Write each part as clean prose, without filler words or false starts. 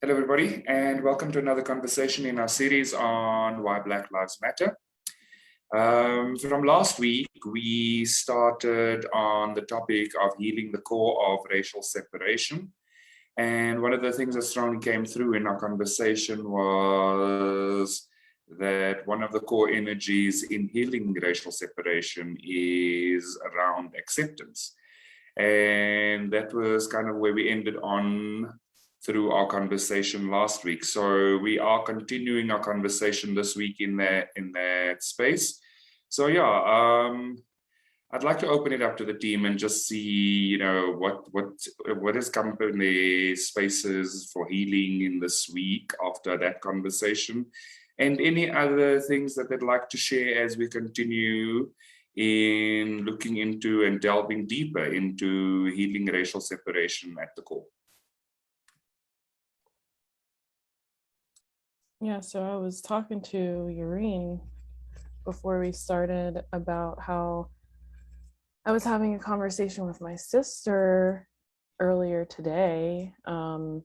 Hello, everybody, and welcome to another conversation in our series on why Black Lives Matter. From last week, we started on the topic of healing the core of racial separation. And one of the things that strongly came through in our conversation was that one of the core energies in healing racial separation is around acceptance. And that was kind of where we ended on through our conversation last week. So we are continuing our conversation this week in that space. So yeah, I'd like to open it up to the team and just see, what has come up in the spaces for healing in this week after that conversation, and any other things that they'd like to share as we continue in looking into and delving deeper into healing racial separation at the core. Yeah, so I was talking to Yureen before we started about how I was having a conversation with my sister earlier today, and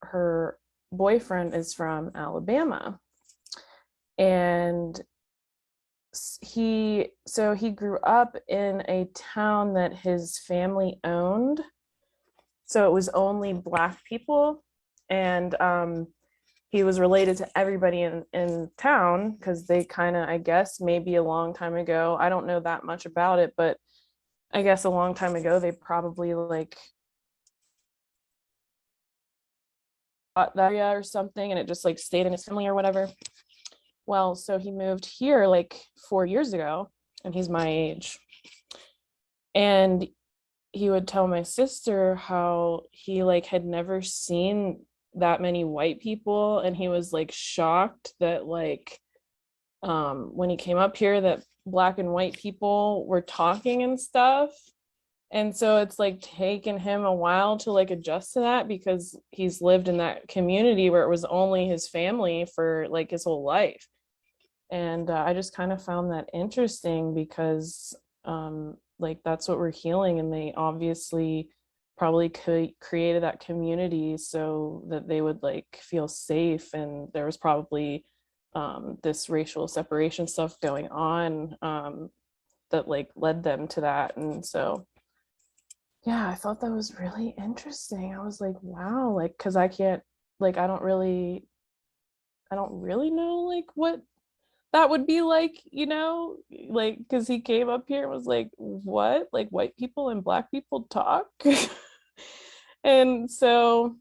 her boyfriend is from Alabama, and he grew up in a town that his family owned, so it was only Black people. And he was related to everybody in town because they kind of, I guess, maybe a long time ago, I don't know that much about it, but I guess a long time ago, they probably bought that area or something, and it just stayed in his family or whatever. Well, so he moved here 4 years ago, and he's my age. And he would tell my sister how he had never seen that many white people, and he was shocked that when he came up here that Black and white people were talking and stuff. And so it's taken him a while to adjust to that, because he's lived in that community where it was only his family for his whole life. And I just kind of found that interesting because that's what we're healing, and they obviously probably created that community so that they would feel safe, and there was probably this racial separation stuff going on that led them to that. And so yeah, I thought that was really interesting. I was wow, because I can't, I don't really know what that would be because he came up here and was what, white people and Black people talk. And so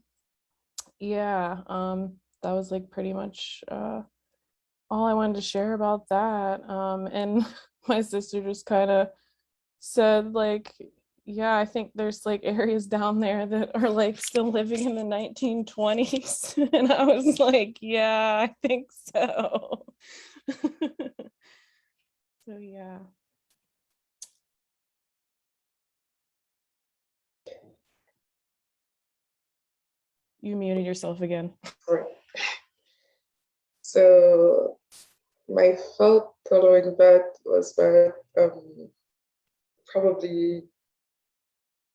yeah, that was pretty much all I wanted to share about that. And my sister just kind of said yeah, I think there's areas down there that are still living in the 1920s. And I was yeah, I think so. So yeah. You muted yourself again. Right. So my thought following that was that probably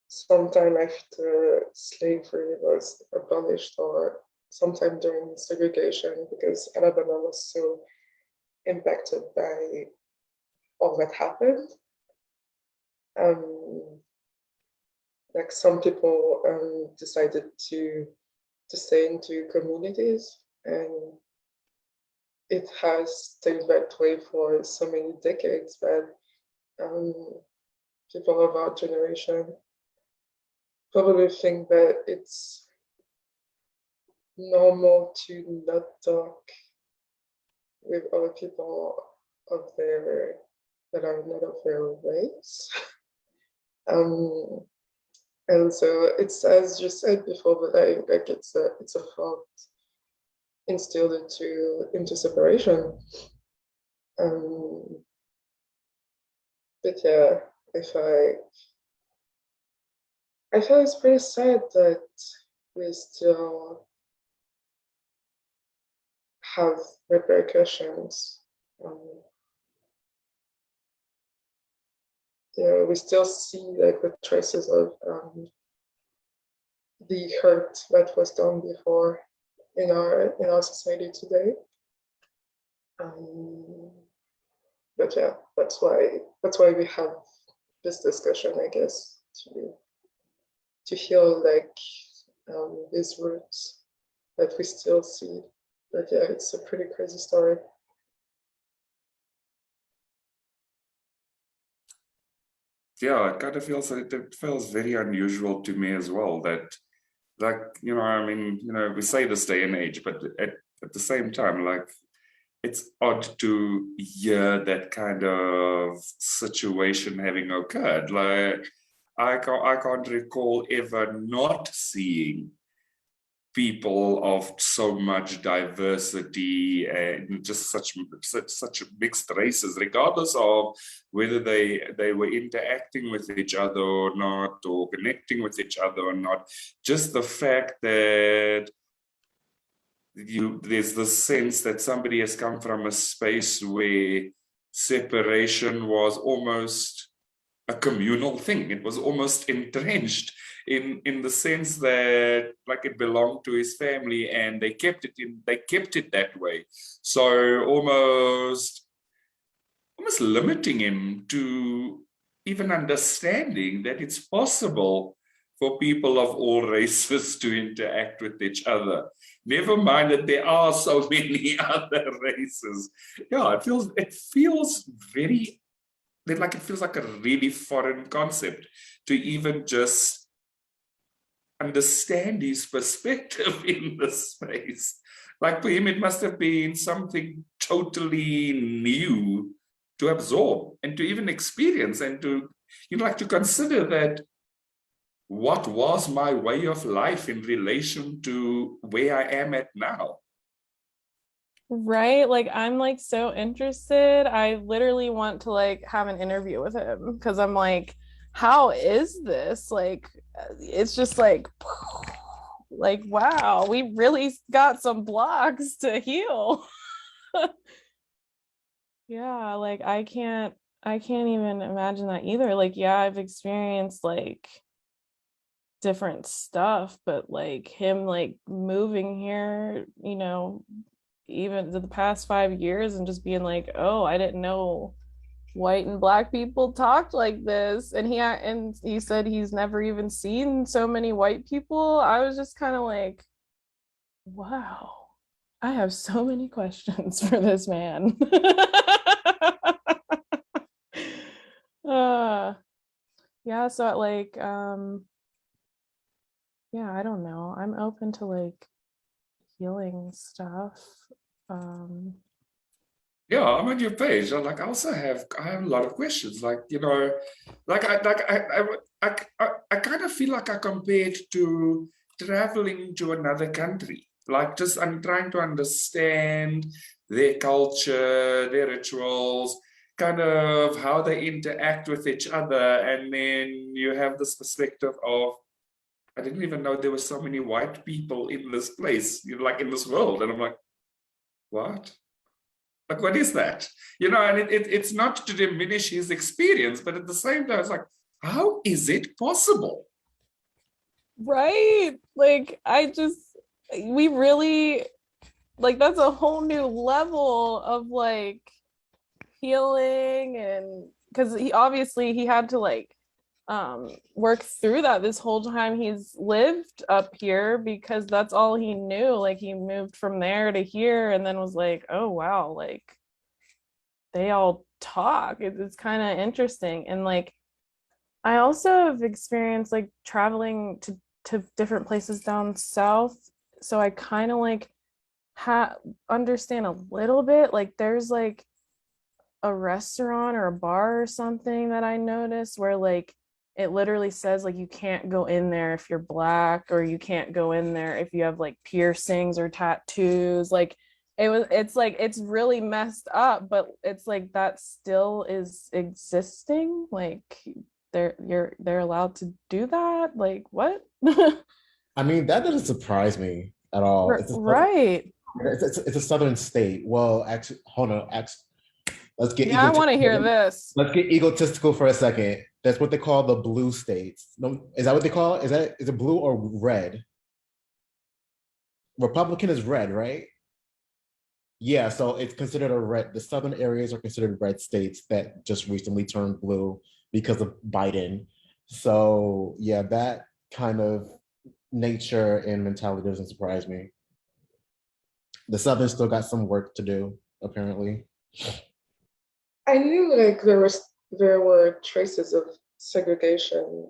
sometime after slavery was abolished, or sometime during segregation, because Alabama was so impacted by all that happened. Some people decided to stay into communities, and it has stayed that way for so many decades that people of our generation probably think that it's normal to not talk with other people that are not of their race. And so it's, as you said before, but I think it's a thought instilled into separation. But yeah, I feel it's pretty sad that we still have repercussions. We still see the traces of the hurt that was done before in our society today. But yeah, that's why we have this discussion, I guess, to feel like these roots that we still see. But yeah, it's a pretty crazy story. Yeah, it feels very unusual to me as well that, like, I mean, we say this day and age, but at the same time, like, it's odd to hear that kind of situation having occurred. Like, I can't recall ever not seeing people of so much diversity and just such mixed races, regardless of whether they were interacting with each other or not, or connecting with each other or not. Just the fact that there's the sense that somebody has come from a space where separation was almost a communal thing. It was almost entrenched in the sense that, like, it belonged to his family and they kept it that way. So almost limiting him to even understanding that it's possible for people of all races to interact with each other. Never mind that there are so many other races. Yeah, it feels very, like, it feels like a really foreign concept to even just understand his perspective in this space. Like, for him, it must have been something totally new to absorb and to even experience, and to, like, to consider that what was my way of life in relation to where I am at now. Right, like I'm like so interested. I literally want to like have an interview with him because I'm like, how is this? Like, it's just like wow, we really got some blocks to heal. Yeah, like I can't even imagine that either. Like, yeah, I've experienced like different stuff, but like him like moving here, even the past 5 years and just being like, oh, I didn't know white and black people talked like this. And he said he's never even seen so many white people. I was just kind of like, wow, I have so many questions for this man. Yeah, so like yeah, I don't know. I'm open to like healing stuff. Yeah, I'm on your page. I have a lot of questions. Like, I kind of feel like I compared to traveling to another country. Like, just I'm trying to understand their culture, their rituals, kind of how they interact with each other. And then you have this perspective of, I didn't even know there were so many white people in this place, like in this world. And I'm like, what? Like, what is that? And it's not to diminish his experience, but at the same time, it's like, how is it possible? Right? Like, we really, like, that's a whole new level of like healing. And because he had to like work through that this whole time he's lived up here, because that's all he knew. Like, he moved from there to here and then was like, oh wow, like they all talk. It's kind of interesting. And like I also have experienced like traveling to different places down south, so I kind of like understand a little bit. Like, there's like a restaurant or a bar or something that I noticed where like it literally says like you can't go in there if you're black, or you can't go in there if you have like piercings or tattoos. Like, it's really messed up, but it's like that still is existing. Like, they're allowed to do that. Like, what? I mean, that doesn't surprise me at all. Right. It's a southern state. Well, actually, hold on. Let's get Yeah, I want to hear this. Let's get egotistical for a second. That's what they call the blue states. No, is that what they call it? Is it blue or red? Republican is red, right? Yeah, so it's considered a red. The southern areas are considered red states that just recently turned blue because of Biden. So yeah, that kind of nature and mentality doesn't surprise me. The southern still got some work to do, apparently. I knew like there were traces of segregation,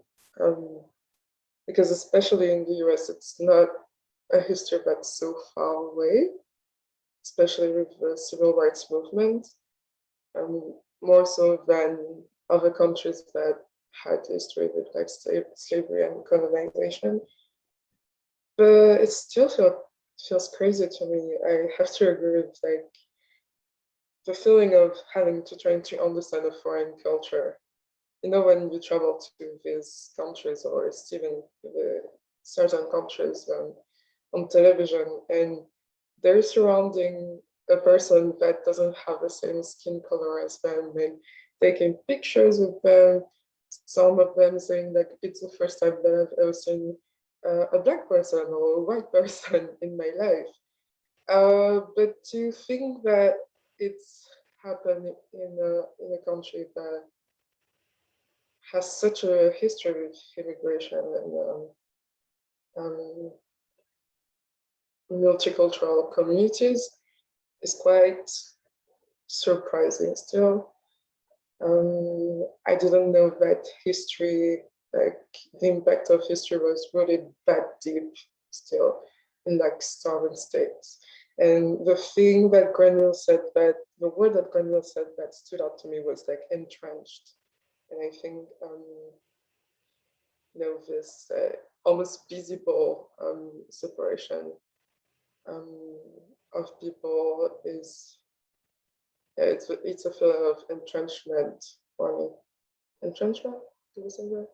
because especially in the US, it's not a history that's so far away, especially with the civil rights movement, more so than other countries that had history with like slavery and colonization. But it still feels crazy to me. I have to agree with like the feeling of having to try to understand a foreign culture. You know, when you travel to these countries or even certain countries on television, and they're surrounding a person that doesn't have the same skin color as them and taking pictures with them, some of them saying like it's the first time that I've ever seen a black person or a white person in my life. But to think that it's happened in a country that has such a history with immigration and multicultural communities is quite surprising still. I didn't know that history, like the impact of history was rooted that deep still in like southern states. And the thing that Grenville said, that the word that Grenville said that stood out to me was like entrenched. And I think this almost visible separation of people is, it's a feeling of entrenchment for me. Entrenchment? Do you say that?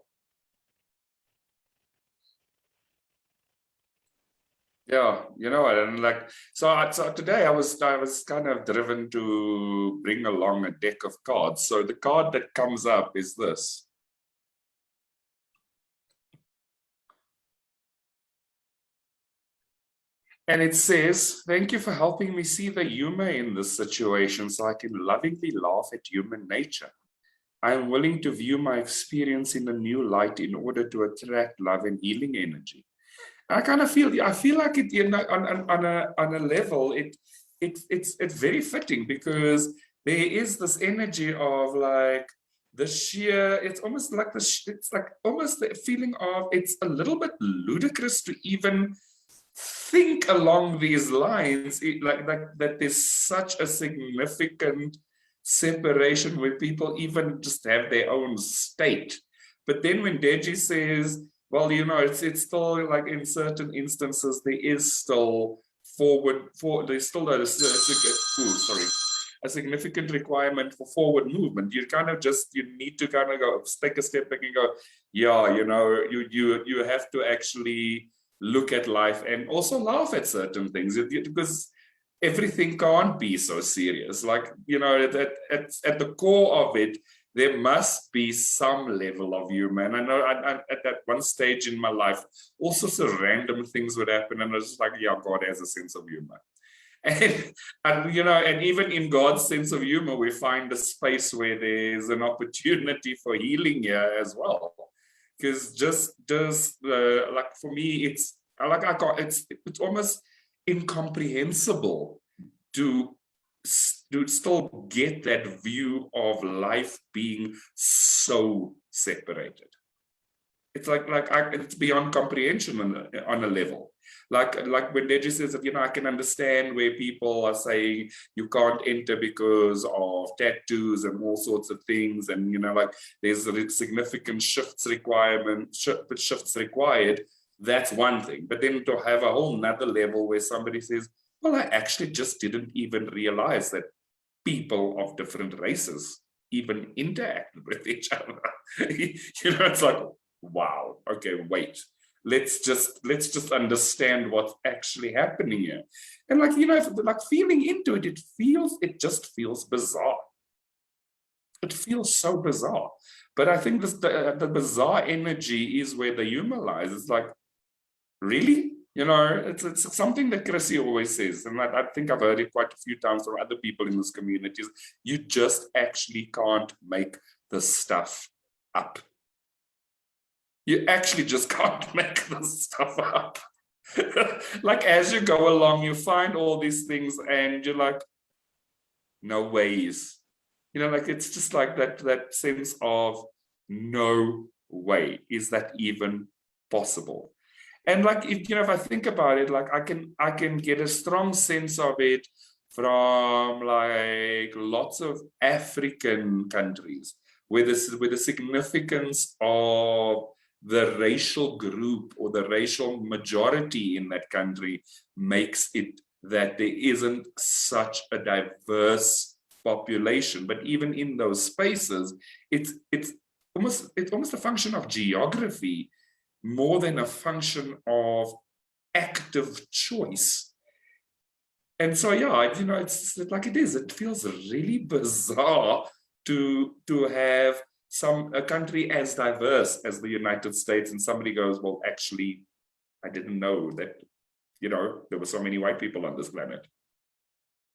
Yeah, you know what, and like so today I was kind of driven to bring along a deck of cards. So the card that comes up is this. And it says, "Thank you for helping me see the humor in this situation so I can lovingly laugh at human nature. I am willing to view my experience in a new light in order to attract love and healing energy." I kind of I feel like it, you know, on a level, it's very fitting, because there is this energy of like the sheer, it's almost like it's like almost the feeling of, it's a little bit ludicrous to even think along these lines, like that there's such a significant separation where people even just have their own state. But then when Deji says, well, you know, it's still like in certain instances there is still there's still a significant requirement for forward movement. You kind of you need to kind of go take a step back and go, yeah, you know, you have to actually look at life and also laugh at certain things, because everything can't be so serious. Like, you know, at the core of it, there must be some level of humor. And I know at that one stage in my life, all sorts of random things would happen, and I was just like, yeah, God has a sense of humor. And you know, and even in God's sense of humor, we find a space where there's an opportunity for healing here as well. Because just like for me, it's like it's almost incomprehensible to still get that view of life being so separated. It's like it's beyond comprehension on a level. Like when Deji says that, you know, I can understand where people are saying you can't enter because of tattoos and all sorts of things, and you know, like there's significant shifts required. That's one thing. But then to have a whole nother level where somebody says, well, I actually just didn't even realize that people of different races even interact with each other. You know, it's like, wow, okay, wait. Let's just understand what's actually happening here. And like, you know, like feeling into it, it just feels bizarre. it feels so bizarre. But I think this, the bizarre energy is where the humor lies. It's like, really? You know, it's something that Chrissy always says, and I think I've heard it quite a few times from other people in this community. You just actually can't make this stuff up. You actually just can't make this stuff up. Like as you go along, you find all these things and you're like, no ways. You know, like it's just like that sense of no way. Is that even possible? And like if you know, if I think about it, like I can get a strong sense of it from like lots of African countries where the significance of the racial group or the racial majority in that country makes it that there isn't such a diverse population. But even in those spaces, it's almost a function of geography more than a function of active choice. And so, yeah, you know, it's like it feels really bizarre to have a country as diverse as the United States, and somebody goes, well, actually, I didn't know that, you know, there were so many white people on this planet.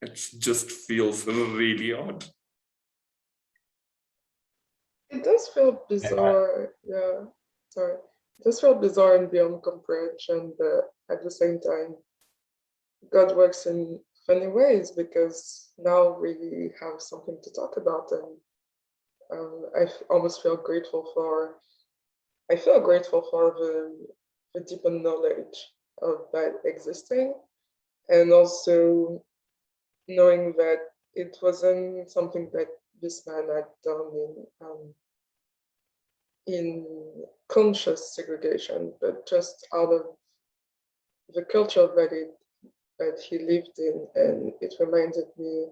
It just feels really odd. It does feel bizarre, yeah. Sorry. It does feel bizarre and beyond comprehension, but at the same time, God works in funny ways because now we have something to talk about, and I almost feel grateful for. I feel grateful for the deeper knowledge of that existing, and also knowing that it wasn't something that this man had done in conscious segregation, but just out of the culture that he lived in. And it reminded me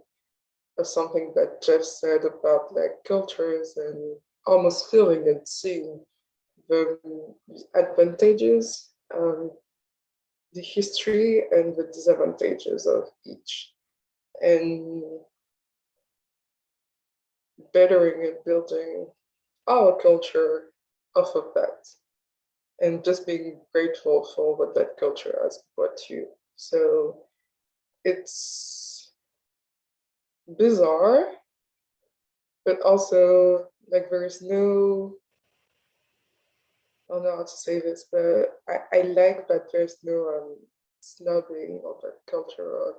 of something that Jeff said about like cultures and almost feeling and seeing the advantages, the history and the disadvantages of each, and bettering and building our culture off of that, and just being grateful for what that culture has brought you. So it's bizarre, but also like there is no, I don't know how to say this, but I like that there's no snubbing of that culture, or,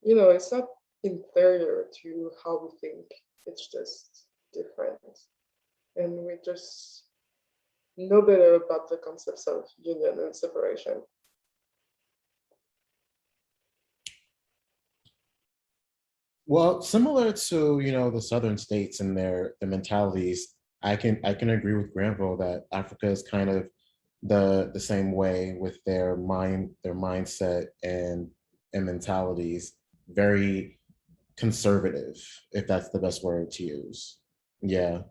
you know, it's not inferior to how we think, it's just different. And we just know better about the concepts of union and separation. Well, similar to, you know, the southern states and the mentalities, I can agree with Granville that Africa is kind of the same way with their mindset and mentalities, very conservative, if that's the best word to use. Yeah.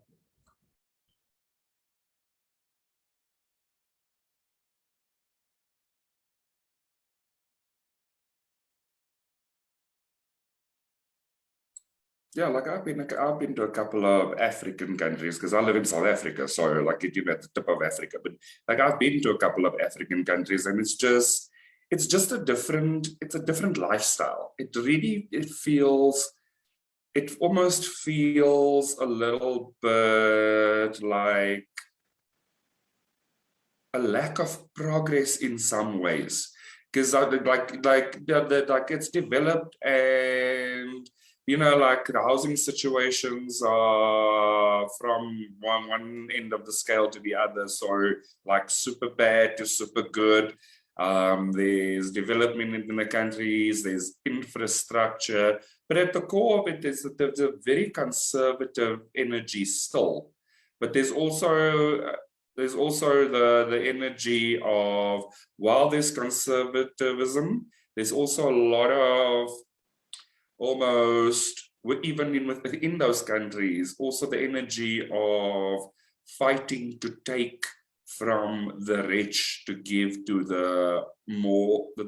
Yeah, like I've been to a couple of African countries because I live in South Africa, so like you know, at the tip of Africa. But like I've been to a couple of African countries, and it's just a different lifestyle. It almost feels a little bit like a lack of progress in some ways, because like it's developed, and you know, like the housing situations are from one end of the scale to the other, so like super bad to super good. There's development in the countries, there's infrastructure, but at the core of it is that there's a very conservative energy still. But there's also the energy of, while there's conservatism, there's also a lot of almost, even within those countries, also the energy of fighting to take from the rich to give to the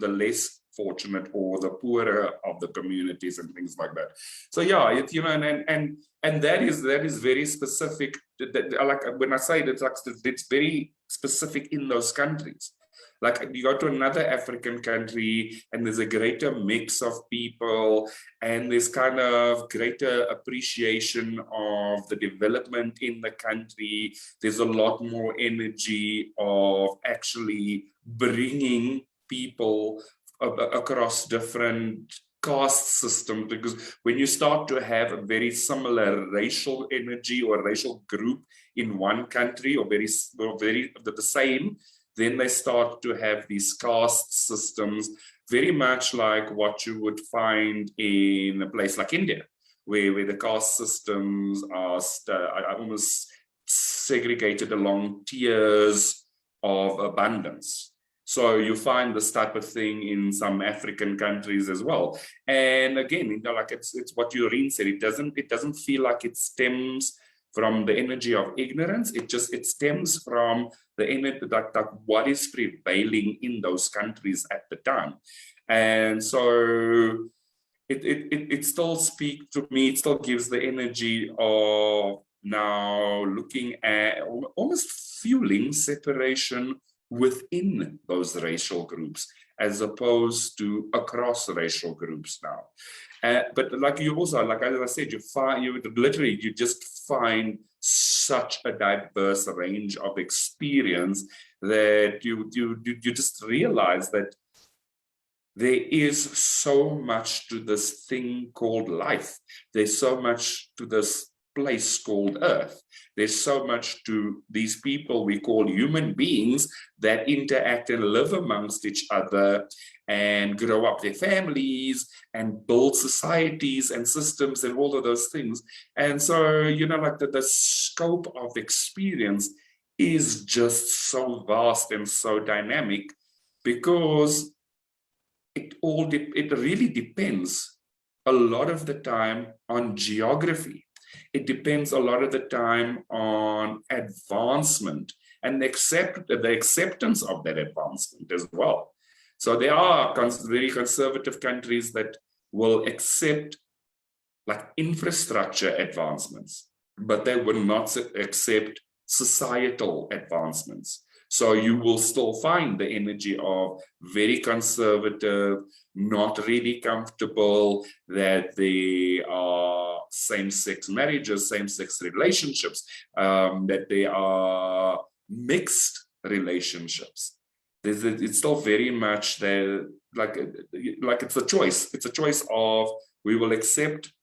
less fortunate or the poorer of the communities and things like that. So yeah, it, you know, and that is very specific. Like when I say that, it's very specific in those countries. Like you go to another African country and there's a greater mix of people and there's kind of greater appreciation of the development in the country. There's a lot more energy of actually bringing people across different caste systems, because when you start to have a very similar racial energy or racial group in one country or very the same, then they start to have these caste systems, very much like what you would find in a place like India, where the caste systems are almost segregated along tiers of abundance. So you find this type of thing in some African countries as well. And again, you know, like it's what Yoreen said. It doesn't feel like it stems from the energy of ignorance. It stems from the energy that what is prevailing in those countries at the time. And so it still speaks to me, it still gives the energy of now looking at almost fueling separation within those racial groups as opposed to across racial groups now. But like you also, like as I said, you just find such a diverse range of experience that you just realize that there is so much to this thing called life. There's so much to this place called Earth. There's so much to these people we call human beings that interact and live amongst each other and grow up their families and build societies and systems and all of those things. And so, you know, like the scope of experience is just so vast and so dynamic, because it really depends a lot of the time on geography. It depends a lot of the time on advancement and the acceptance of that advancement as well. So there are very conservative countries that will accept like infrastructure advancements, but they will not accept societal advancements. So you will still find the energy of very conservative, not really comfortable that they are same-sex marriages, same-sex relationships, that they are mixed relationships. It's still very much there, like it's a choice. It's a choice of we will accept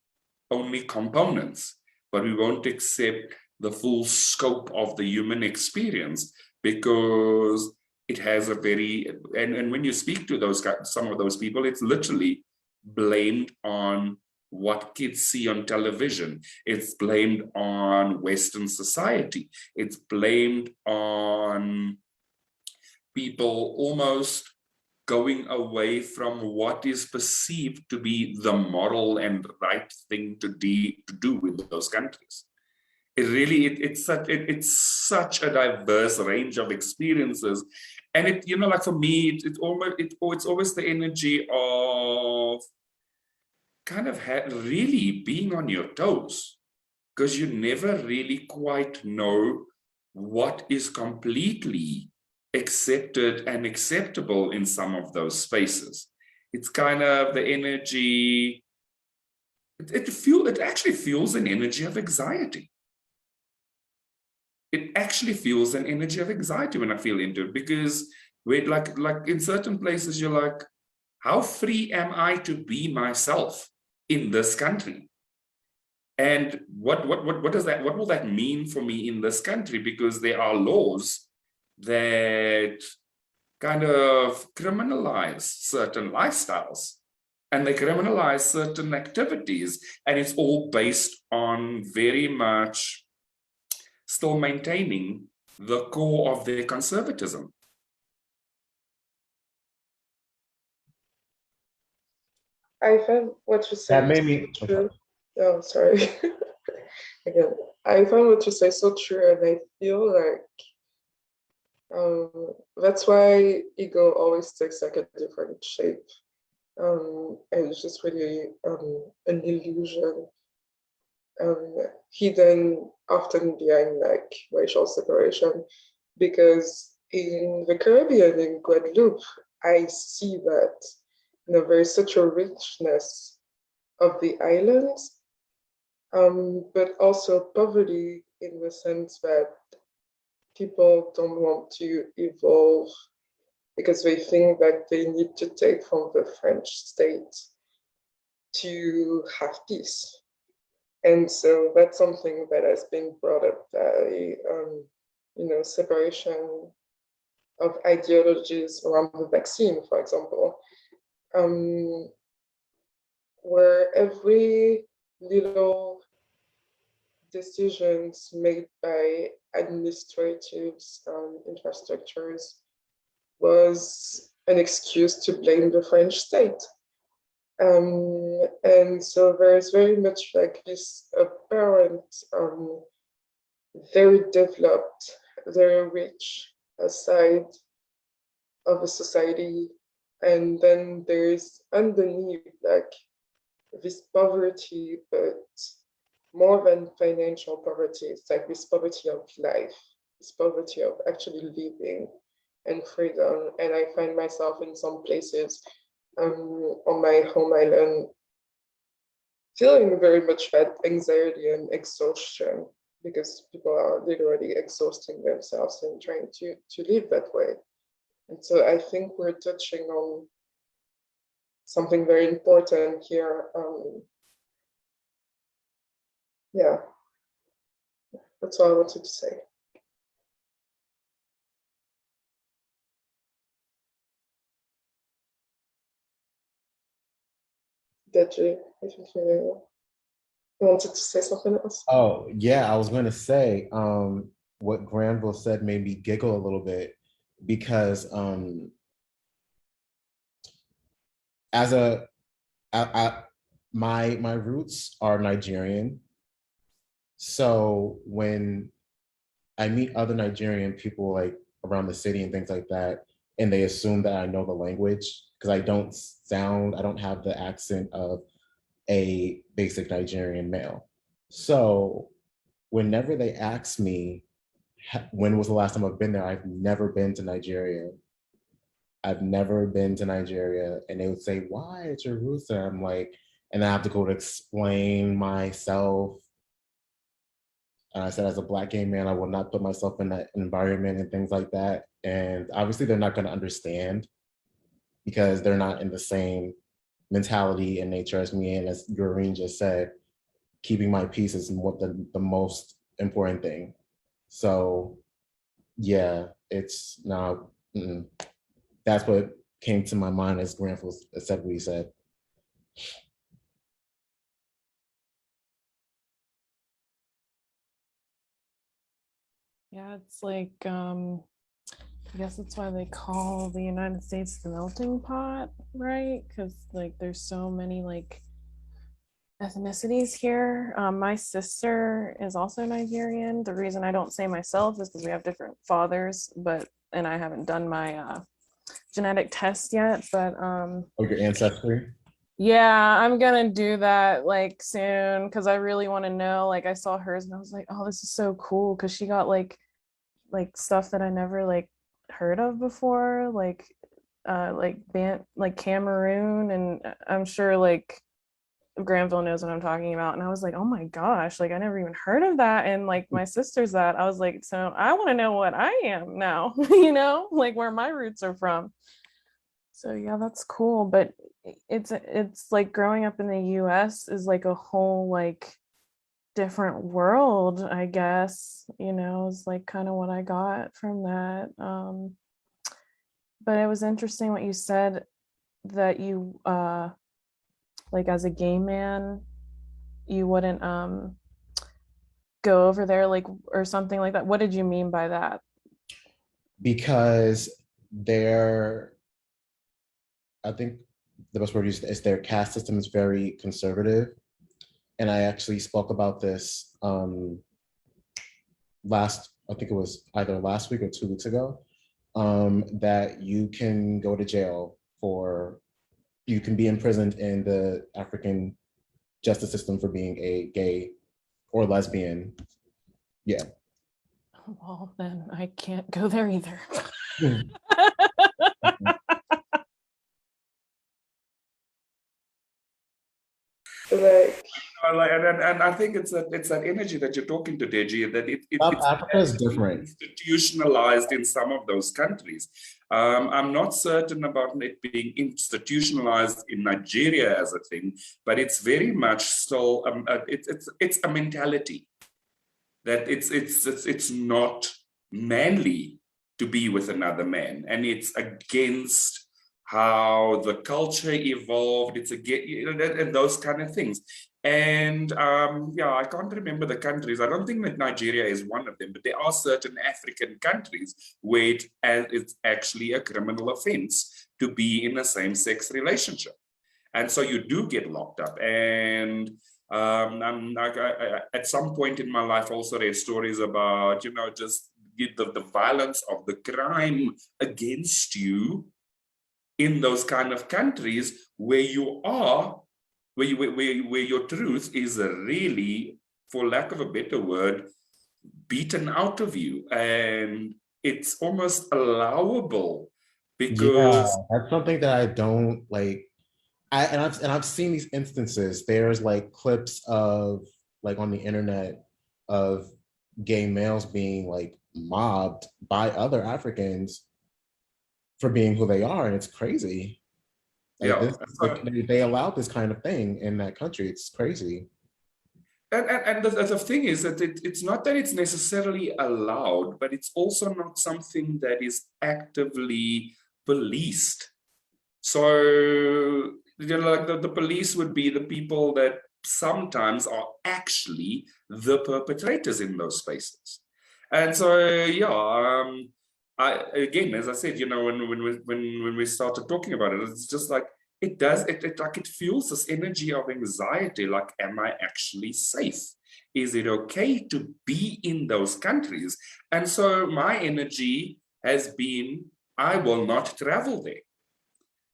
only components, but we won't accept the full scope of the human experience, because it has a very, and when you speak to those guys, some of those people, it's literally blamed on what kids see on television. It's blamed on Western society. It's blamed on people almost going away from what is perceived to be the moral and right thing to do in those countries. It really, it's such a diverse range of experiences. And it, you know, like for me, it's always the energy of kind of really being on your toes, because you never really quite know what is completely accepted and acceptable in some of those spaces. It's kind of the energy, it actually fuels an energy of anxiety. It actually feels an energy of anxiety when I feel into it, because like in certain places you're like, how free am I to be myself in this country? And what will that mean for me in this country? Because there are laws that kind of criminalize certain lifestyles and they criminalize certain activities, and it's all based on very much still maintaining the core of their conservatism. I find what you say That made me true. Oh, sorry. Again, I find what you say so true, and I feel like that's why ego always takes like a different shape. And it's just really an illusion, hidden often behind like racial separation. Because in the Caribbean, in Guadeloupe, I see that there's such a richness of the islands, but also poverty in the sense that people don't want to evolve because they think that they need to take from the French state to have peace. And so that's something that has been brought up by, separation of ideologies around the vaccine, for example, where every little decisions made by administrative infrastructures was an excuse to blame the French state. And so there's very much like this apparent, very developed, very rich side of a society. And then there's underneath like this poverty, but more than financial poverty, it's like this poverty of life, this poverty of actually living and freedom. And I find myself in some places on my home island feeling very much that anxiety and exhaustion because people are literally exhausting themselves and trying to live that way. And so I think we're touching on something very important here. Yeah, that's all I wanted to say. Deji, I think you wanted to say something else. Oh, yeah, I was going to say what Granville said made me giggle a little bit because as my roots are Nigerian. So when I meet other Nigerian people like around the city and things like that, and they assume that I know the language because I don't have the accent of a basic Nigerian male. So whenever they ask me when was the last time I've been there, I've never been to Nigeria. I've never been to Nigeria. And they would say, why? It's your roots. And I'm like, and I have to go to explain myself. And I said, as a Black gay man, I will not put myself in that environment and things like that. And obviously, they're not going to understand because they're not in the same mentality and nature as me. And as Doreen just said, keeping my peace is what the most important thing. So, yeah, it's now, that's what came to my mind as Granville said what he said. Yeah, it's like I guess that's why they call the United States the melting pot, right? Because like there's so many like ethnicities here. My sister is also Nigerian. The reason I don't say myself is because we have different fathers, and I haven't done my genetic test yet. But Oh, your ancestry? yeah, I'm gonna do that like soon because I really want to know. Like I saw hers and I was like, oh, this is so cool because she got like stuff that I never like heard of before, like Cameroon, and I'm sure like Granville knows what I'm talking about. And I was like, oh my gosh, like I never even heard of that. And like my sister's that. I was like, so I want to know what I am now, like where my roots are from. So yeah, that's cool. But it's like growing up in the US is like a whole like different world, I guess, is like kind of what I got from that. But it was interesting what you said that you like as a gay man, you wouldn't go over there like or something like that. What did you mean by that? Because I think the best word is their caste system is very conservative. And I actually spoke about this I think it was either last week or 2 weeks ago, that you can go to jail for you can be imprisoned in the African justice system for being a gay or lesbian. Yeah. Well, then I can't go there either. Like, And I think it's that energy that you're talking to, Deji, that South it's Africa is different. institutionalized in some of those countries. I'm not certain about it being institutionalized in Nigeria as a thing, but it's very much still it's a mentality that it's not manly to be with another man, and it's against how the culture evolved. It's again, and those kind of things. And yeah, I can't remember the countries. I don't think that Nigeria is one of them, but there are certain African countries where it's actually a criminal offense to be in a same-sex relationship. And so you do get locked up. And at some point in my life, also read stories about, just the violence of the crime against you in those kind of countries where you are, where your truth is really, for lack of a better word, beaten out of you. And it's almost allowable because that's something that I don't like. I've seen these instances. There's like clips of like on the internet of gay males being like mobbed by other Africans for being who they are, and it's crazy. Like this, they allowed this kind of thing in that country. It's crazy. And the thing is that it's not that it's necessarily allowed, but it's also not something that is actively policed. So, like the police would be the people that sometimes are actually the perpetrators in those spaces. And so, yeah, again, as I said, when we started talking about it, it's just like it fuels this energy of anxiety. Like, am I actually safe? Is it okay to be in those countries? And so my energy has been, I will not travel there.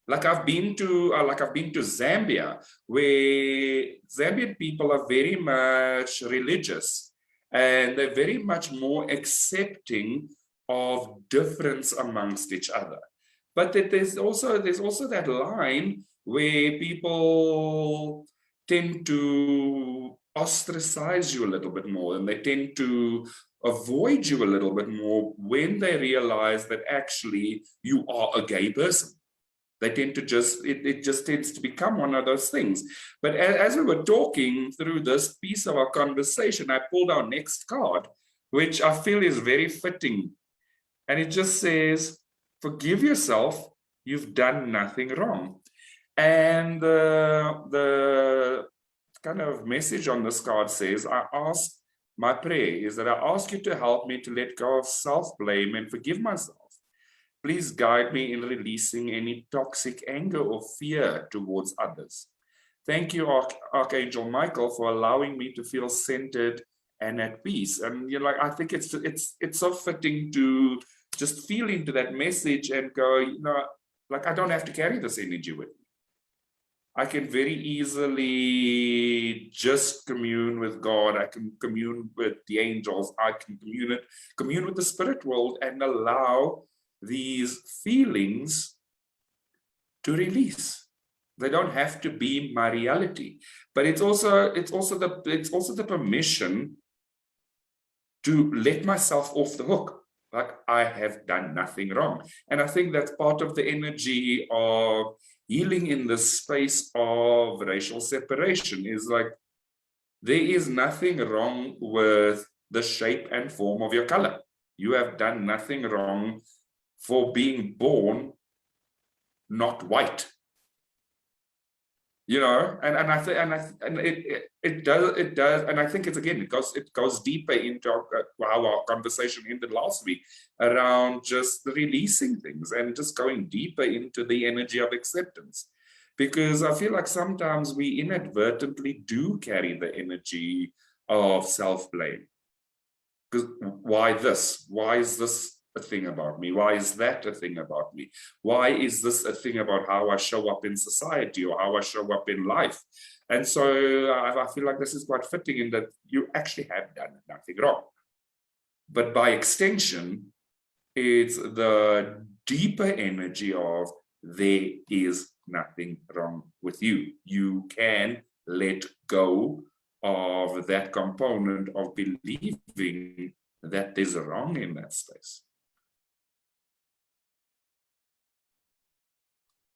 Like I've been to Zambia, where Zambian people are very much religious, and they're very much more accepting of difference amongst each other. But there's also that line where people tend to ostracize you a little bit more, and they tend to avoid you a little bit more when they realize that actually you are a gay person. They tend to it just tends to become one of those things. But as we were talking through this piece of our conversation, I pulled our next card, which I feel is very fitting. And it just says, forgive yourself, you've done nothing wrong. And the kind of message on this card says, my prayer is that I ask you to help me to let go of self-blame and forgive myself. Please guide me in releasing any toxic anger or fear towards others. Thank you, Archangel Michael, for allowing me to feel centered and at peace. And I think it's so fitting to just feel into that message and go, I don't have to carry this energy with me. I can very easily just commune with God. I can commune with the angels. I can commune with the spirit world and allow these feelings to release. They don't have to be my reality, but it's also the permission to let myself off the hook. Like, I have done nothing wrong. And I think that's part of the energy of healing in the space of racial separation, is like, there is nothing wrong with the shape and form of your color. You have done nothing wrong for being born not white, and I think it does, and I think it goes deeper into how our conversation ended last week around just releasing things and just going deeper into the energy of acceptance, because I feel like sometimes we inadvertently do carry the energy of self-blame. Because why is this a thing about me? Why is that a thing about me? Why is this a thing about how I show up in society or how I show up in life? And so I feel like this is quite fitting in that you actually have done nothing wrong. But by extension, it's the deeper energy of there is nothing wrong with you. You can let go of that component of believing that there's wrong in that space.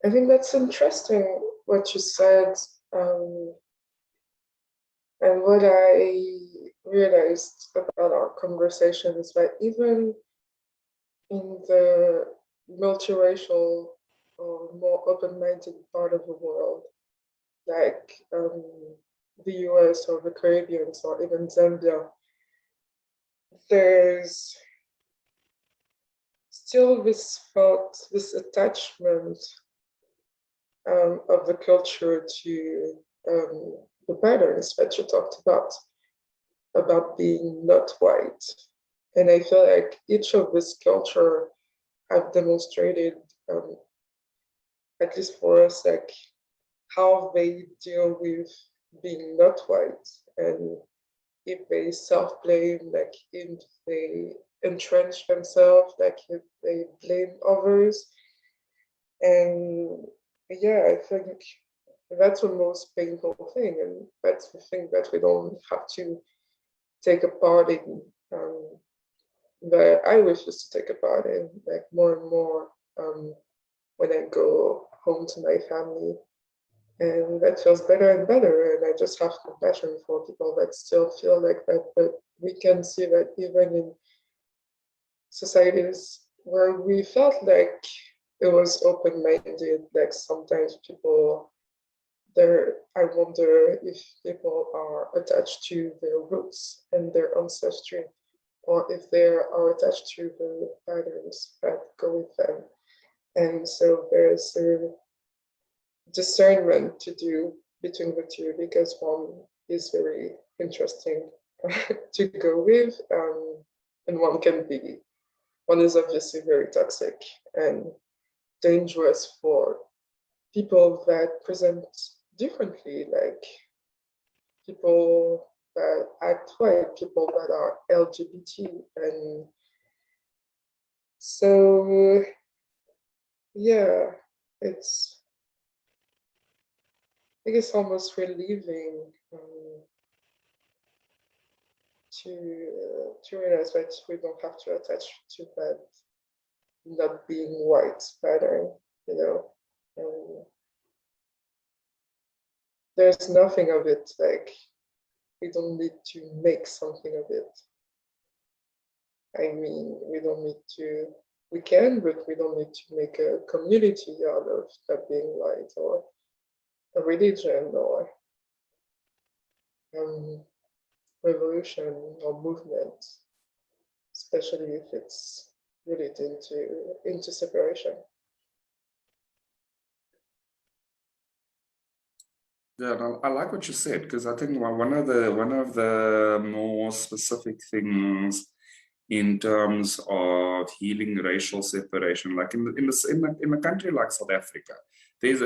I think that's interesting what you said. And what I realized about our conversation is that even in the multiracial or more open-minded part of the world, like the US or the Caribbean or even Zambia, there's still this thought, this attachment of the culture to the patterns that you talked about being not white. And I feel like each of this culture have demonstrated, at least for us, like how they deal with being not white, and if they self-blame, like if they entrench themselves, like if they blame others. And yeah, I think that's the most painful thing, and that's the thing that we don't have to take a part in, that I refuse to take a part in, like more and more when I go home to my family. And that feels better and better, and I just have compassion for people that still feel like that. But we can see that even in societies where we felt like it was open-minded, like sometimes people there, I wonder if people are attached to their roots and their ancestry, or if they are attached to the patterns that go with them. And so there's a discernment to do between the two, because one is very interesting to go with, and one is obviously very toxic and dangerous for people that present differently, like people that act white, people that are LGBT. And so, yeah, it's, I guess, almost relieving to realize that we don't have to attach to that not being white pattern, you know. There's nothing of it, like we don't need to make something of it. I mean, we don't need to, we can, but we don't need to make a community out of that being white, or a religion, or revolution or movement, especially if it's rooted into separation. Yeah, I like what you said, because I think one of the more specific things in terms of healing racial separation, like in a country like South Africa, there's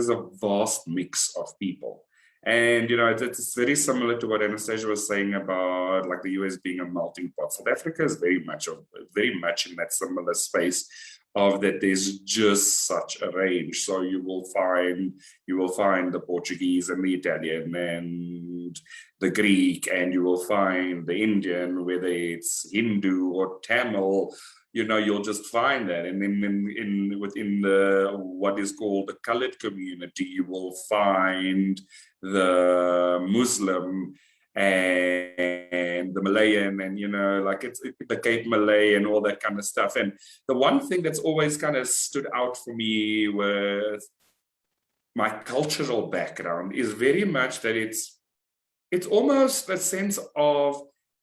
a vast mix of people. And you know, it's very similar to what Anastasia was saying about like the US being a melting pot. South Africa is very much in that similar space of that there's just such a range. So you will find the Portuguese and the Italian and the Greek, and you will find the Indian, whether it's Hindu or Tamil. You know, you'll just find that. And then within the what is called the colored community, you will find the Muslim and the Malayan, and you know, like it's the Cape Malay and all that kind of stuff. And the one thing that's always kind of stood out for me with my cultural background is very much that it's almost a sense of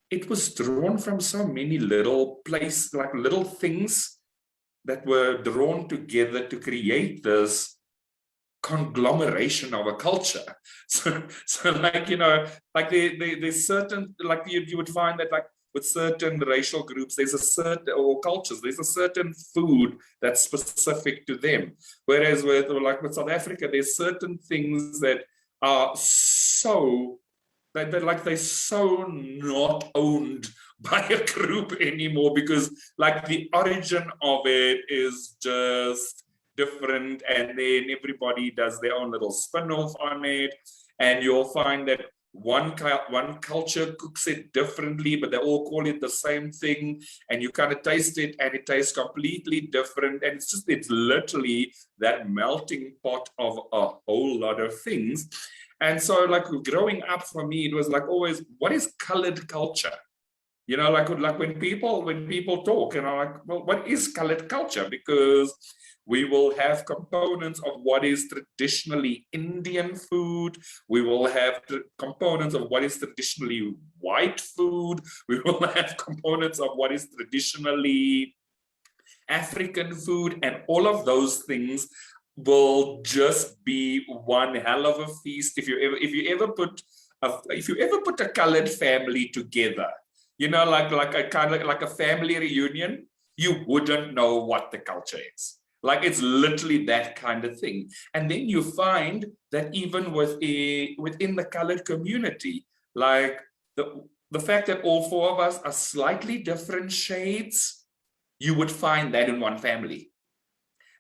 it was drawn from so many little places, like little things that were drawn together to create this conglomeration of a culture. So like, you know, like there's certain, like you would find that like with certain racial groups, there's a certain, or cultures, there's a certain food that's specific to them. Whereas with South Africa, there's certain things that are so, they're so not owned by a group anymore, because like the origin of it is just different, and then everybody does their own little spin-off on it, and you'll find that one culture cooks it differently, but they all call it the same thing, and you kind of taste it and it tastes completely different, and it's literally that melting pot of a whole lot of things. And so like growing up for me, it was like always, what is colored culture? You know, like when people talk, and I'm like, well, what is colored culture? Because we will have components of what is traditionally Indian food. We will have components of what is traditionally white food. We will have components of what is traditionally African food, and all of those things will just be one hell of a feast if you ever put a colored family together. You know, like a kind of like a family reunion, you wouldn't know what the culture is. Like it's literally that kind of thing. And then you find that even within the colored community, like the fact that all four of us are slightly different shades, you would find that in one family.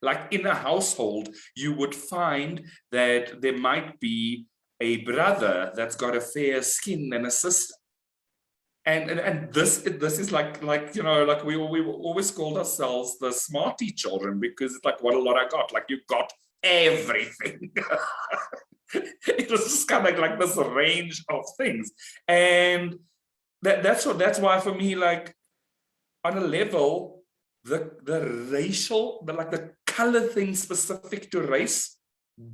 Like in a household, you would find that there might be a brother that's got a fair skin and a sister. And this is like you know, like we always called ourselves the smarty children, because it's like what a lot I got. Like you got everything. It was just kind of like this range of things, and that's why for me, like on a level, the racial, the color thing specific to race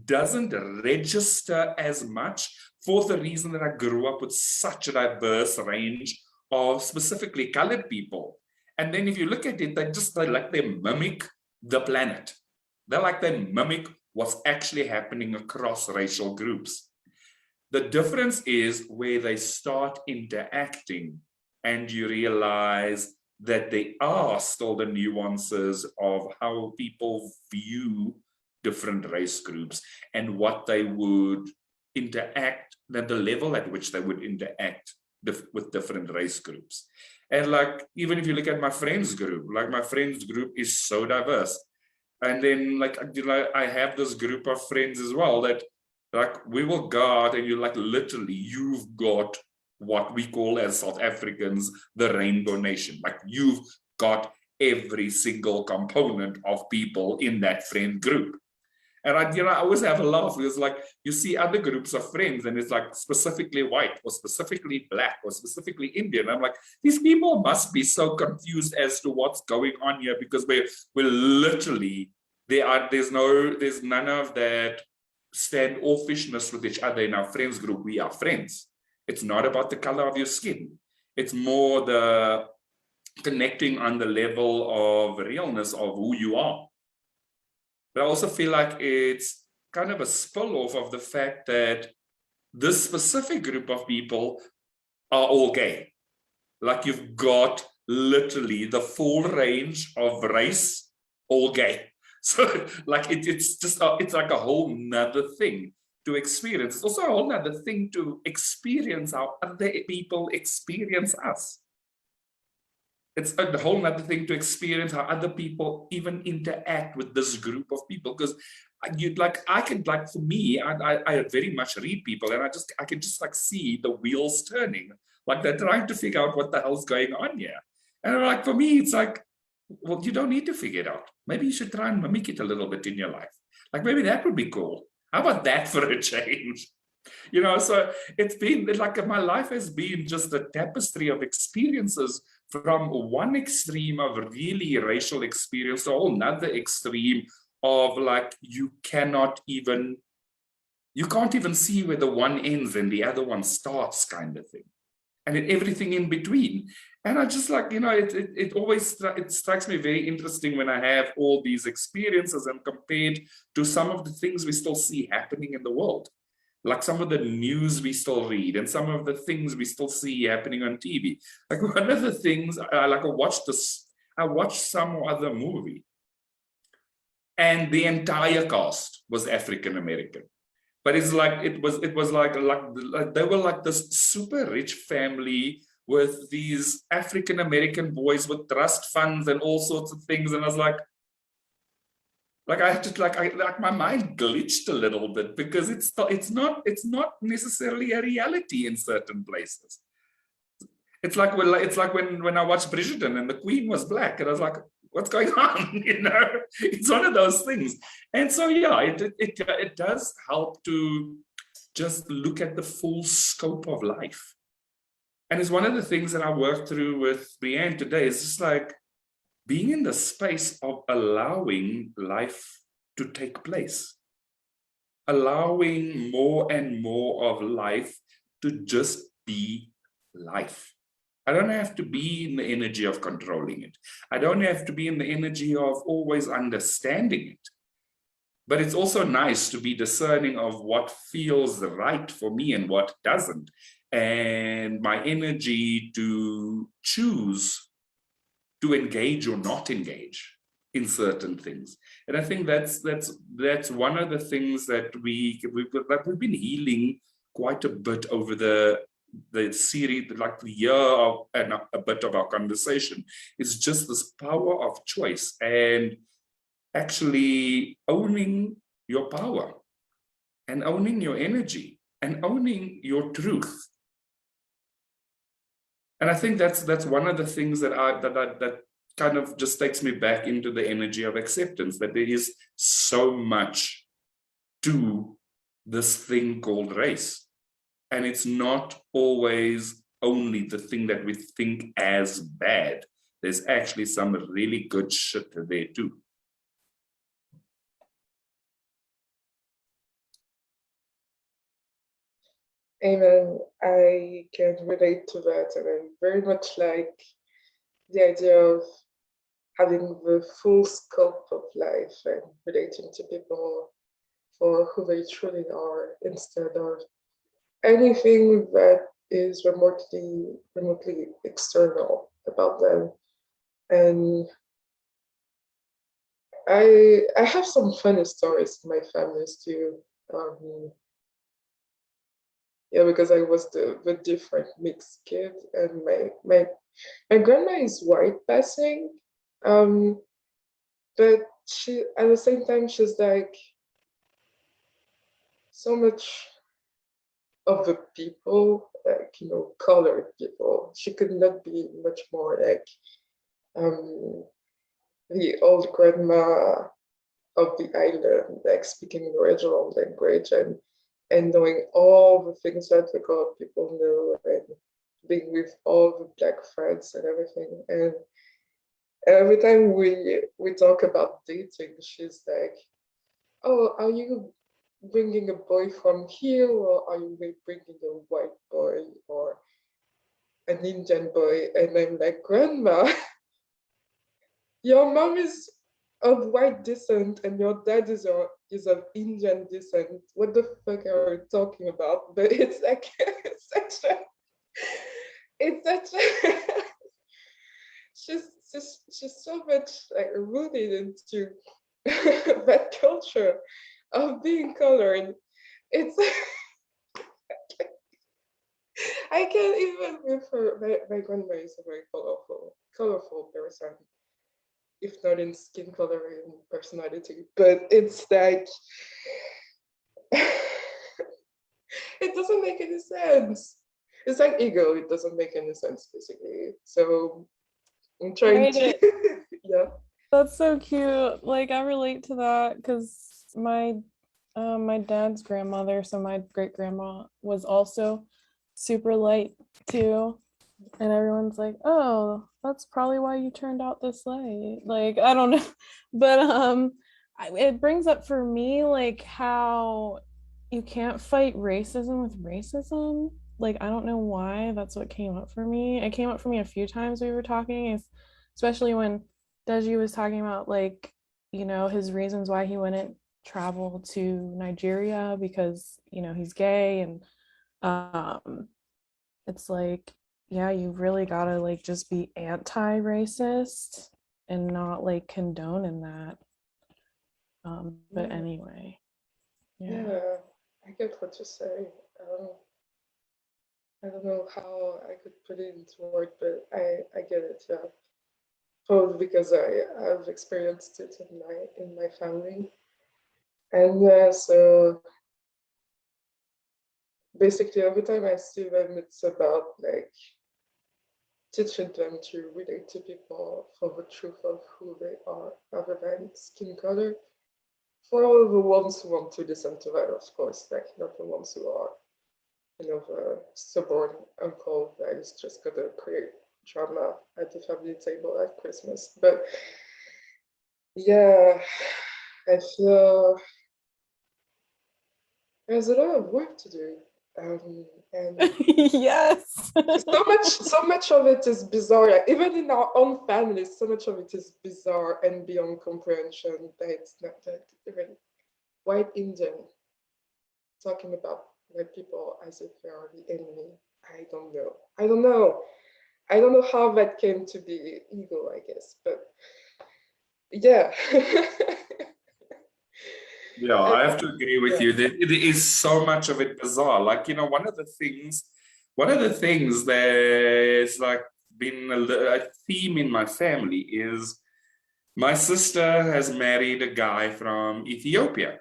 doesn't register as much, for the reason that I grew up with such a diverse range of specifically colored people. And then if you look at it, they mimic the planet. They mimic what's actually happening across racial groups. The difference is where they start interacting and you realize that there are still the nuances of how people view different race groups and what they would interact, at the level at which they would interact with different race groups. And like, even if you look at my friends group, like my friends group is so diverse. And then like, I have this group of friends as well that like, we will go out and you're like, literally, you've got what we call as South Africans, the Rainbow Nation. Like you've got every single component of people in that friend group. And I always have a laugh because like you see other groups of friends and it's like specifically white or specifically black or specifically Indian. I'm like, these people must be so confused as to what's going on here, because we're literally, there's none of that standoffishness with each other in our friends group. We are friends. It's not about the color of your skin. It's more the connecting on the level of realness of who you are. But I also feel like it's kind of a spill-off of the fact that this specific group of people are all gay. Like you've got literally the full range of race, all gay. So like it's like a whole nother thing to experience. It's also a whole nother thing to experience how other people experience us. It's a whole nother thing to experience how other people even interact with this group of people. Because for me, I very much read people, and I can just like see the wheels turning. Like they're trying to figure out what the hell's going on here. And like for me, it's like, well, you don't need to figure it out. Maybe you should try and mimic it a little bit in your life. Like maybe that would be cool. How about that for a change? You know, so it's been like my life has been just a tapestry of experiences, from one extreme of really racial experience to a whole nother extreme of like you can't even see where the one ends and the other one starts, kind of thing, and then everything in between. And I just like, you know, it always strikes me very interesting when I have all these experiences and compared to some of the things we still see happening in the world. like some of the news we still read and some of the things we still see happening on TV. Like one of the things, I watched some other movie, and the entire cast was African American. But it's like it was like they were like this super rich family with these African American boys with trust funds and all sorts of things, and I was like I had to like my mind glitched a little bit, because it's not necessarily a reality in certain places. It's like when I watched Bridgerton and the Queen was black, and I was like, what's going on? It's one of those things. And so yeah, it does help to just look at the full scope of life. And it's one of the things that I worked through with Brienne today. It's just like being in the space of allowing life to take place, allowing more and more of life to just be life. I don't have to be in the energy of controlling it. I don't have to be in the energy of always understanding it. But it's also nice to be discerning of what feels right for me and what doesn't. And my energy to choose to engage or not engage in certain things. And I think that's one of the things that we've been healing quite a bit over the series, like the year of, and a bit of our conversation, is just this power of choice and actually owning your power and owning your energy and owning your truth. And I think that's one of the things that kind of just takes me back into the energy of acceptance, that there is so much to this thing called race. And it's not always only the thing that we think as bad. There's actually some really good shit there too. Amen. I can relate to that, and I very much like the idea of having the full scope of life and relating to people for who they truly are, instead of anything that is remotely external about them. And I have some funny stories in my families too. Yeah, because I was the different mixed kid, and my grandma is white passing, but she, at the same time, she's like so much of the people, like, colored people. She could not be much more like the old grandma of the island, like speaking the original language and knowing all the things that the colored people know, and being with all the black friends and everything. And every time we talk about dating, she's like, "Oh, are you bringing a boy from here, or are you bringing a white boy or an Indian boy?" And I'm like, "Grandma, your mom is of white descent and your dad is of Indian descent. What the fuck are you talking about?" But it's like it's such a she's so much like rooted into that culture of being colored. It's I can't even with her. My grandma is a very colorful person, if not in skin color and personality. But it's like it doesn't make any sense. It's like ego. It doesn't make any sense, basically. So I'm trying to yeah. That's so cute. Like I relate to that because my dad's grandmother, so my great grandma, was also super light too. And everyone's like, "Oh, that's probably why you turned out this light." Like, I don't know. But it brings up for me like how you can't fight racism with racism. Like, I don't know why that's what came up for me. It came up for me a few times we were talking, especially when Deji was talking about like, his reasons why he wouldn't travel to Nigeria because, you know, he's gay. And it's like, yeah, you really gotta like just be anti-racist and not like condoning that. But anyway, yeah, I get what you say. I don't know how I could put it into words, but I get it. Yeah, probably because I've experienced it in my family, and yeah, so basically every time I see them, it's about like teaching them to relate to people for the truth of who they are, rather than skin color. For all the ones who want to listen to that, of course, like not the ones who are, you know, the stubborn uncle that is just gonna create drama at the family table at Christmas. But yeah, I feel there's a lot of work to do. And yes. so much of it is bizarre. Like, even in our own families, so much of it is bizarre and beyond comprehension that it's not that even white Indian talking about white people as if they are the enemy. I don't know. I don't know how that came to be ego, I guess, but yeah. Yeah, I have to agree with you. There is so much of it bizarre. Like, you know, one of the things that's like been a theme in my family is my sister has married a guy from Ethiopia,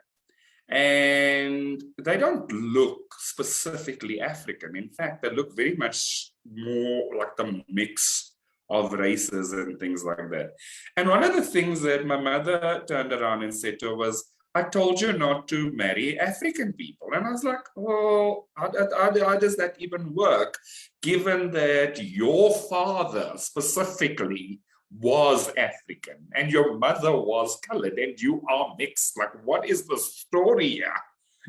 and they don't look specifically African. In fact, they look very much more like the mix of races and things like that. And one of the things that my mother turned around and said to her was, I told you not to marry African people. And I was like, well, how does that even work? Given that your father specifically was African and your mother was colored and you are mixed. Like, what is the story here?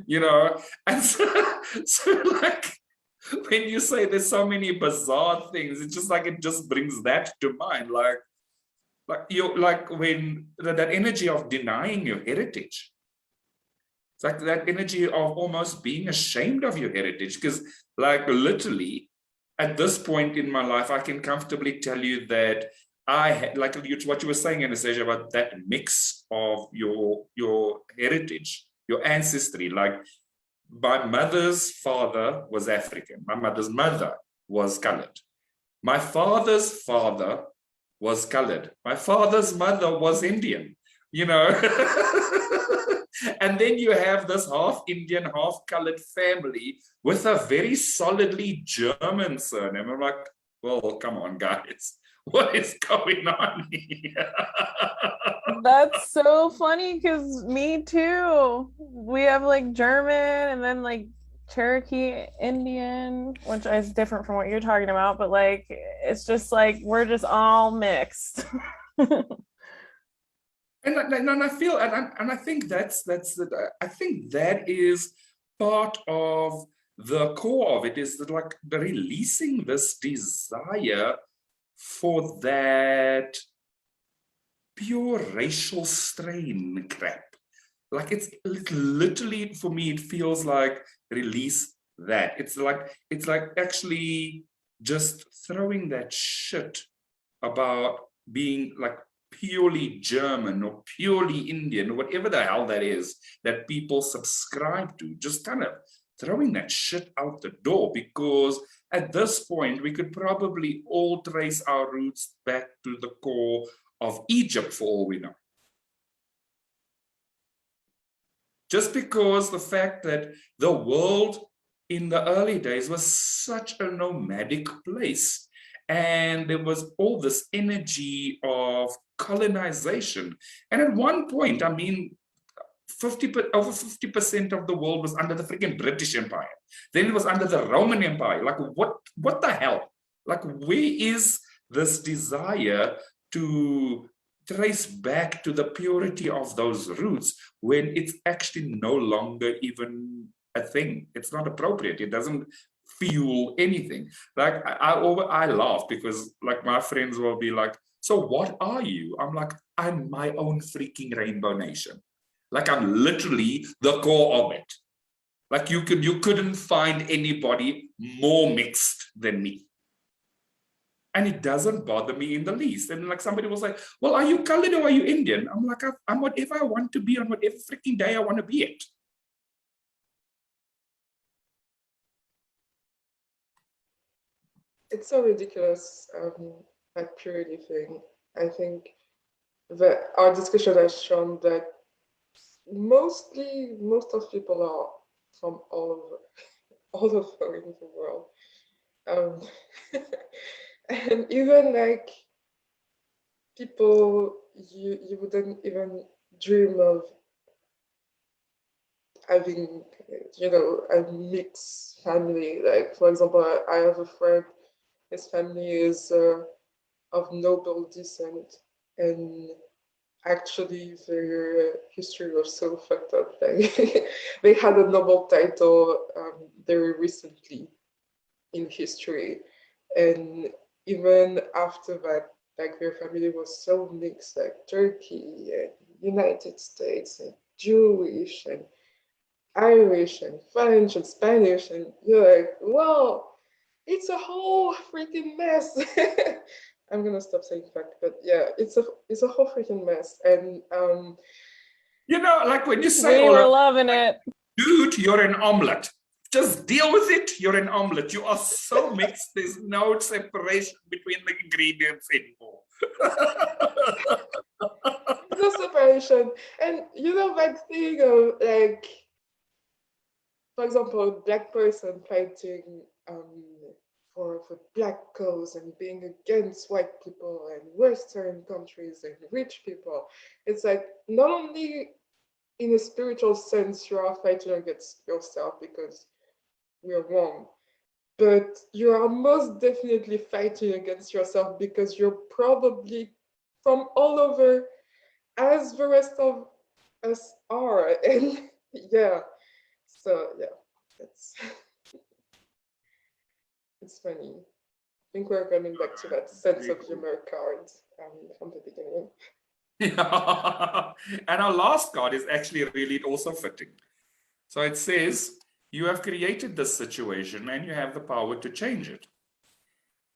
You know? And so like, when you say there's so many bizarre things, it's just like, it just brings that to mind. Like you, like when that energy of denying your heritage. It's like that energy of almost being ashamed of your heritage. Because like literally at this point in my life, I can comfortably tell you that I had, like what you were saying, Anastasia, about that mix of your heritage, your ancestry. Like my mother's father was African. My mother's mother was colored. My father's father was colored. My father's mother was Indian, you know. And then you have this half Indian, half colored family with a very solidly German surname. I'm like, well, come on, guys. What is going on here? That's so funny because me too. We have like German and then like Cherokee Indian, which is different from what you're talking about, but like it's just like we're just all mixed. And I feel and I think I think that is part of the core of it, is that like the releasing this desire for that pure racial strain crap. Like it's literally, for me, it feels like release that. It's like actually just throwing that shit about being like purely German or purely Indian or whatever the hell that is that people subscribe to, just kind of throwing that shit out the door, because at this point we could probably all trace our roots back to the core of Egypt for all we know. Just because the fact that the world in the early days was such a nomadic place, and there was all this energy of colonization. And at one point, I mean, over 50% of the world was under the freaking British Empire. Then it was under the Roman Empire. Like, what the hell? Like, where is this desire to trace back to the purity of those roots when it's actually no longer even a thing? It's not appropriate. It doesn't fuel anything. Like I laugh because like my friends will be like, so what are you? I'm like, I'm my own freaking rainbow nation. Like I'm literally the core of it. Like you couldn't find anybody more mixed than me. And it doesn't bother me in the least. And like somebody was like, well, are you colored or are you Indian? I'm like, I'm whatever I want to be on whatever freaking day I want to be it. It's so ridiculous, that purity thing. I think that our discussion has shown that most of people are from all over in the world. And even like people you wouldn't even dream of having, a mixed family. Like, for example, I have a friend, his family is of noble descent, and actually their history was so fucked up. Like, they had a noble title very recently in history, and even after that, like their family was so mixed, like Turkey and United States and Jewish and Irish and French and Spanish, and you're like, well, it's a whole freaking mess. I'm gonna stop saying fuck, but yeah, it's a whole freaking mess. And like when you say, We were loving it. dude, you're an omelet. Just deal with it. You're an omelet. You are so mixed. There's no separation between the ingredients anymore. no separation. And that thing of like, for example, a black person fighting for black cause and being against white people and Western countries and rich people. It's like, not only in a spiritual sense you are fighting against yourself because you're wrong, but you are most definitely fighting against yourself because you're probably from all over, as the rest of us are. And yeah, so yeah, it's funny. I think we're coming back to that sense of humor card from the beginning. Yeah. And our last card is actually really also fitting. So it says, you have created this situation and you have the power to change it.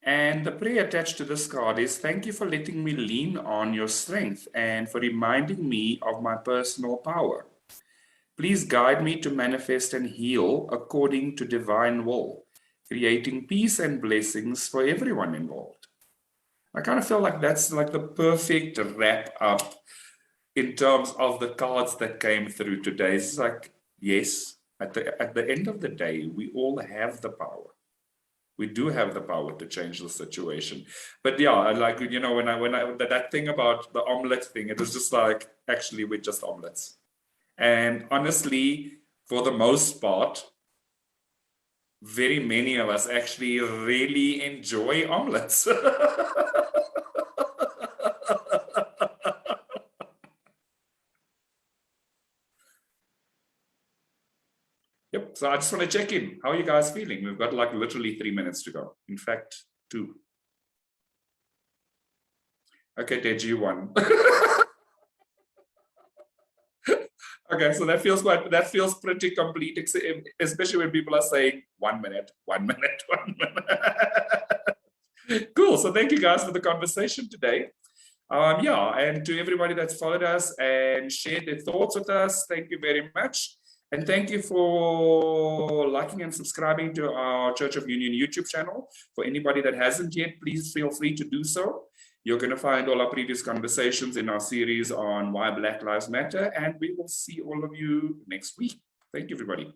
And the prayer attached to this card is, thank you for letting me lean on your strength and for reminding me of my personal power. Please guide me to manifest and heal according to divine will, creating peace and blessings for everyone involved. I kind of feel like that's like the perfect wrap up in terms of the cards that came through today. It's like, yes, at the end of the day, we all have the power. We do have the power to change the situation. But yeah, like, when I that thing about the omelet thing, it was just like, actually, we're just omelets. And honestly, for the most part, very many of us actually really enjoy omelets. Yep, so I just want to check in. How are you guys feeling? We've got like literally 3 minutes to go. In fact, 2. Okay, Deji, you won. Okay, so that feels pretty complete, especially when people are saying 1 minute, 1 minute, 1 minute. Cool. So thank you guys for the conversation today. Yeah, and to everybody that's followed us and shared their thoughts with us, thank you very much. And thank you for liking and subscribing to our Church of Union YouTube channel. For anybody that hasn't yet, please feel free to do so. You're going to find all our previous conversations in our series on why Black Lives Matter, and we will see all of you next week. Thank you, everybody.